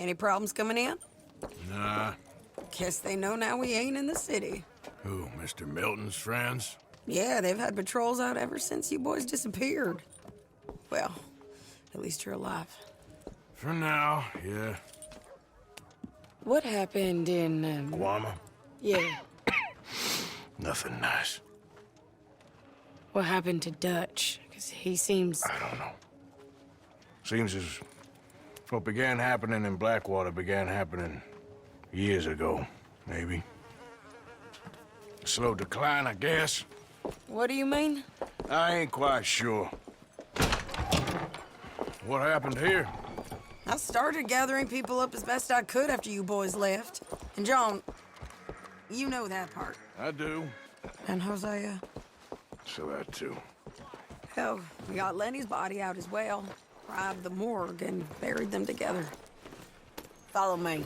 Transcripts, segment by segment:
Any problems coming in? Nah. Guess they know now we ain't in the city. Who, Mr. Milton's friends? Yeah, they've had patrols out ever since you boys disappeared. Well, at least you're alive. For now, yeah. What happened in, Guama? Yeah. Nothing nice. What happened to Dutch? Because he seems... I don't know. Seems as what began happening in Blackwater began happening years ago, maybe. A slow decline, I guess. What do you mean? I ain't quite sure. What happened here? I started gathering people up as best I could after you boys left. And John, you know that part. I do. And Hosea? So that too. Hell, we got Lenny's body out as well. Robbed the morgue and buried them together. Follow me.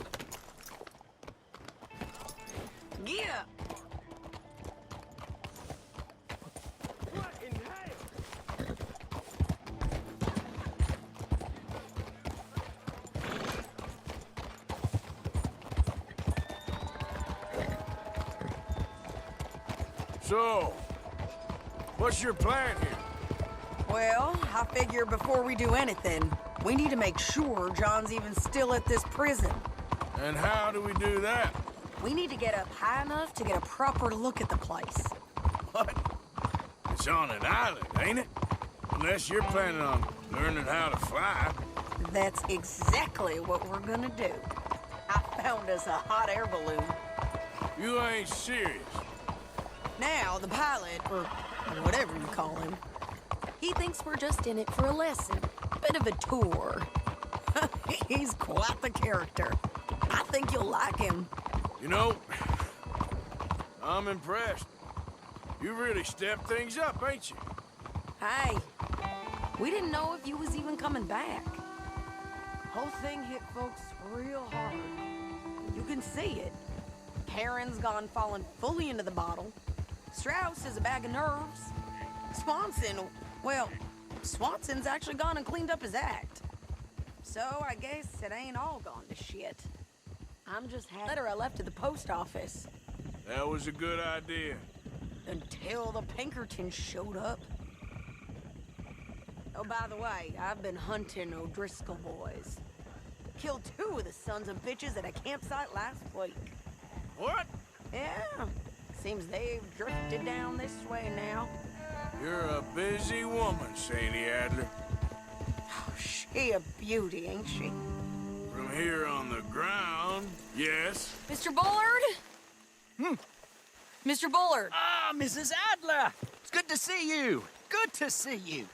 Gia! What in hell? So, what's your plan here? Well, I figure before we do anything, we need to make sure John's even still at this prison. And how do we do that? We need to get up high enough to get a proper look at the place. What? It's on an island, ain't it? Unless you're planning on learning how to fly. That's exactly what we're gonna do. I found us a hot air balloon. You ain't serious. Now, the pilot, or whatever you call him, he thinks we're just in it for a lesson. Bit of a tour. He's quite the character. I think you'll like him. You know, I'm impressed. You really stepped things up, ain't you? Hey, we didn't know if you was even coming back. Whole thing hit folks real hard. You can see it. Karen's gone falling fully into the bottle. Strauss is a bag of nerves. Swanson, well, Swanson's actually gone and cleaned up his act. So I guess it ain't all gone to shit. I'm just happy. Letter I left at the post office. That was a good idea. Until the Pinkertons showed up. Oh, by the way, I've been hunting O'Driscoll boys. Killed 2 of the sons of bitches at a campsite last week. What? Yeah, seems they've drifted down this way now. You're a busy woman, Sadie Adler. Oh, she a beauty, ain't she? From here on the ground, yes. Mr. Bullard? Mr. Bullard. Ah, Mrs. Adler! It's good to see you. Good to see you.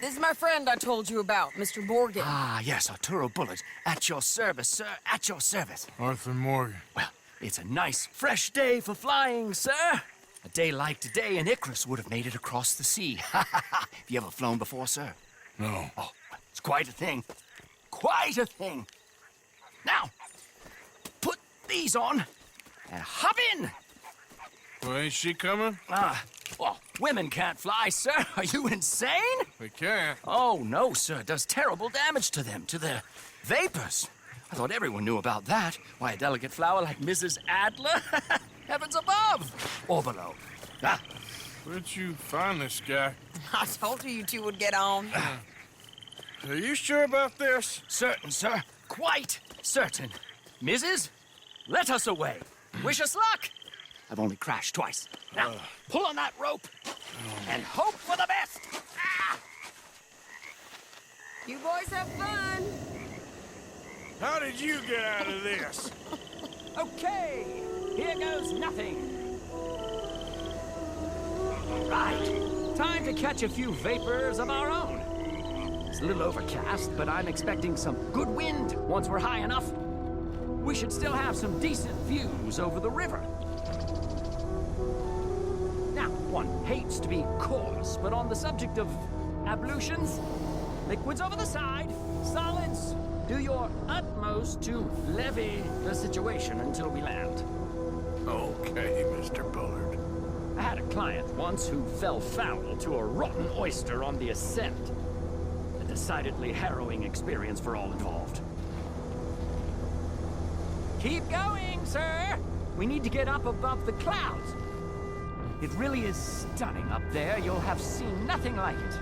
This is my friend I told you about, Mr. Morgan. Ah, yes, Arthuro Bullard. At your service, sir. At your service. Arthur Morgan. Well, it's a nice, fresh day for flying, sir. A day like today, an Icarus would have made it across the sea. Have you ever flown before, sir? No. Oh, it's quite a thing. Quite a thing. Now, put these on and hop in. Well, ain't she coming? Well, women can't fly, sir. Are you insane? We can't. Oh, no, sir. It does terrible damage to them, to their vapors. I thought everyone knew about that. Why, a delicate flower like Mrs. Adler? Heavens above! Or below. Where'd you find this guy? I told you two would get on. Are you sure about this? Certain, sir. Quite certain. Mrs., let us away. Wish us luck. I've only crashed twice. Now, pull on that rope and hope for the best. You boys have fun. How did you get out of this? Okay, here goes nothing. Right, time to catch a few vapors of our own. It's a little overcast, but I'm expecting some good wind once we're high enough. We should still have some decent views over the river. Now, one hates to be coarse, but on the subject of ablutions, liquids over the side, solids, do your utmost to levy the situation until we land. Okay, Mr. Bullard. I had a client once who fell foul to a rotten oyster on the ascent. A decidedly harrowing experience for all involved. Keep going, sir. We need to get up above the clouds. It really is stunning up there. You'll have seen nothing like it.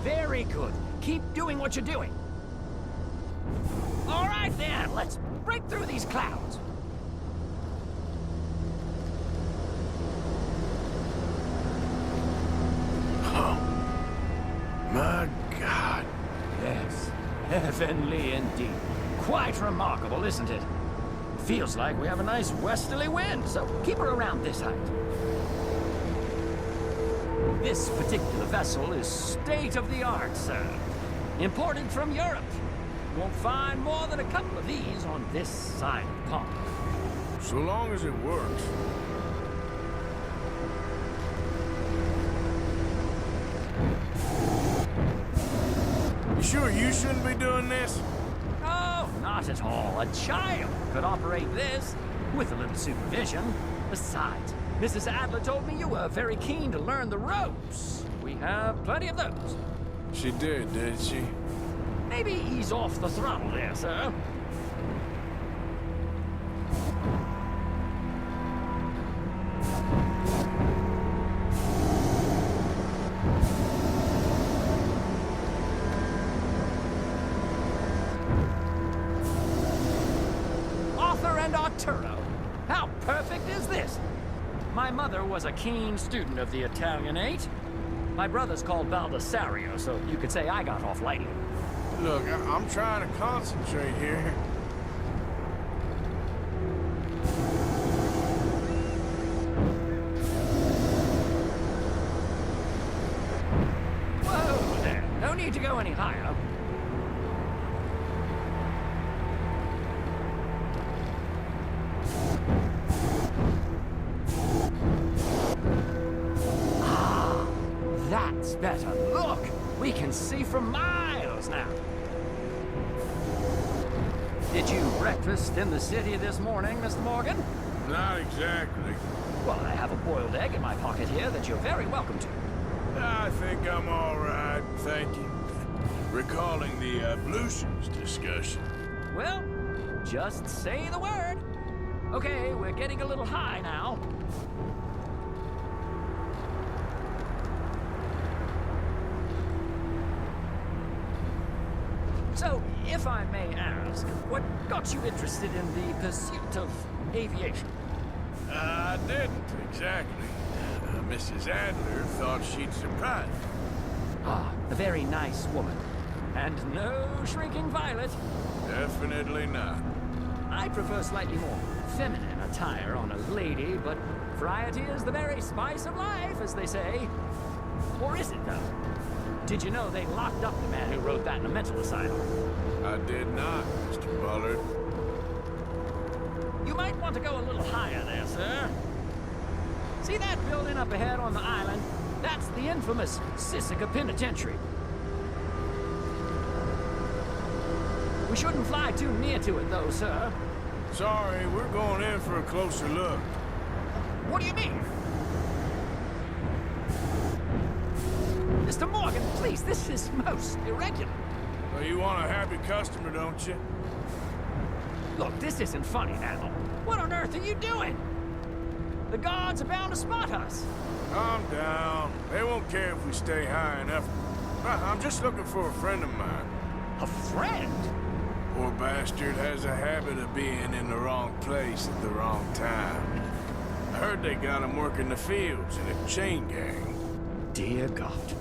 Very good. Keep doing what you're doing. All right, then. Let's break through these clouds. My God. Yes, heavenly indeed. Quite remarkable, isn't it? Feels like we have a nice westerly wind, so keep her around this height. This particular vessel is state-of-the-art, sir. Imported from Europe. You won't find more than a couple of these on this side of the pond. So long as it works. You sure you shouldn't be doing this? Oh, not at all. A child could operate this with a little supervision. Besides, Mrs. Adler told me you were very keen to learn the ropes. We have plenty of those. She did she? Maybe ease off the throttle there, sir. Arthur and Arturo. How perfect is this? My mother was a keen student of the Italianate. My brother's called Baldessario, so you could say I got off lightly. Look, I'm trying to concentrate here. Whoa there. No need to go any higher. Ah, that's better. Look, we can see for miles now. Did you breakfast in the city this morning, Mr. Morgan? Not exactly. Well, I have a boiled egg in my pocket here that you're very welcome to. I think I'm all right, thank you. Recalling the ablutions discussion. Well, just say the word. Okay, we're getting a little high now. So, if I may ask, what got you interested in the pursuit of aviation? I didn't exactly. Mrs. Adler thought she'd surprise me. Ah, a very nice woman. And no shrinking violet. Definitely not. I prefer slightly more feminine attire on a lady, but variety is the very spice of life, as they say. Or is it, though? Did you know they locked up the man who wrote that in a mental asylum? I did not, Mr. Bullard. You might want to go a little higher there, sir. See that building up ahead on the island? That's the infamous Sisika Penitentiary. We shouldn't fly too near to it, though, sir. Sorry, we're going in for a closer look. What do you mean? Mr. Morgan, please, this is most irregular. Well, you want a happy customer, don't you? Look, this isn't funny now. What on earth are you doing? The guards are bound to spot us. Calm down. They won't care if we stay high enough. I'm just looking for a friend of mine. A friend? Poor bastard has a habit of being in the wrong place at the wrong time. I heard they got him working the fields in a chain gang. Dear God.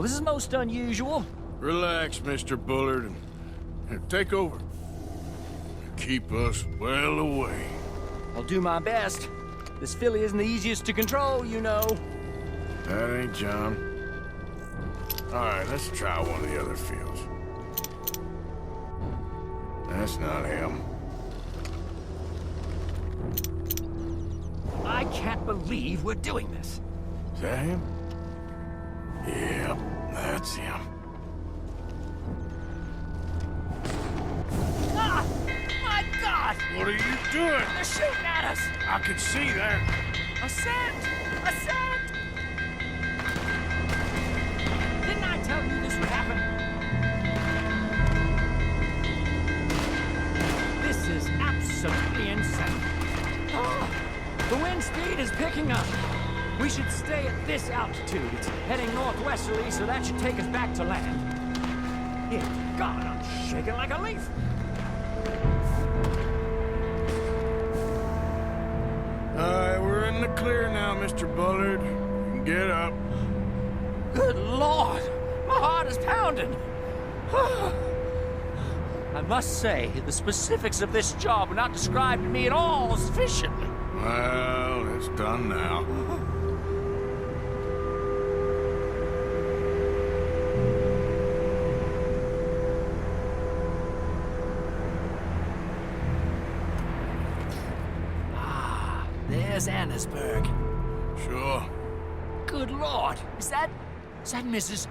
Well, this is most unusual. Relax, Mr. Bullard, and take over. Keep us well away. I'll do my best. This filly isn't the easiest to control, you know. That ain't John. All right, let's try one of the other fields. That's not him. I can't believe we're doing this. Is that him? Yep, that's him. Ah! My God! What are you doing? They're shooting at us! I can see that. A scent! A scent! Didn't I tell you this would happen? This is absolutely insane. Oh, the wind speed is picking up. We should stay at this altitude. It's heading northwesterly, so that should take us back to land. Dear God, I'm shaking like a leaf. All right, we're in the clear now, Mr. Bullard. You can get up. Good Lord! My heart is pounding! I must say, the specifics of this job were not described to me at all sufficiently. Well, it's done now. There's Annesburg. Sure. Good Lord, is that Mrs.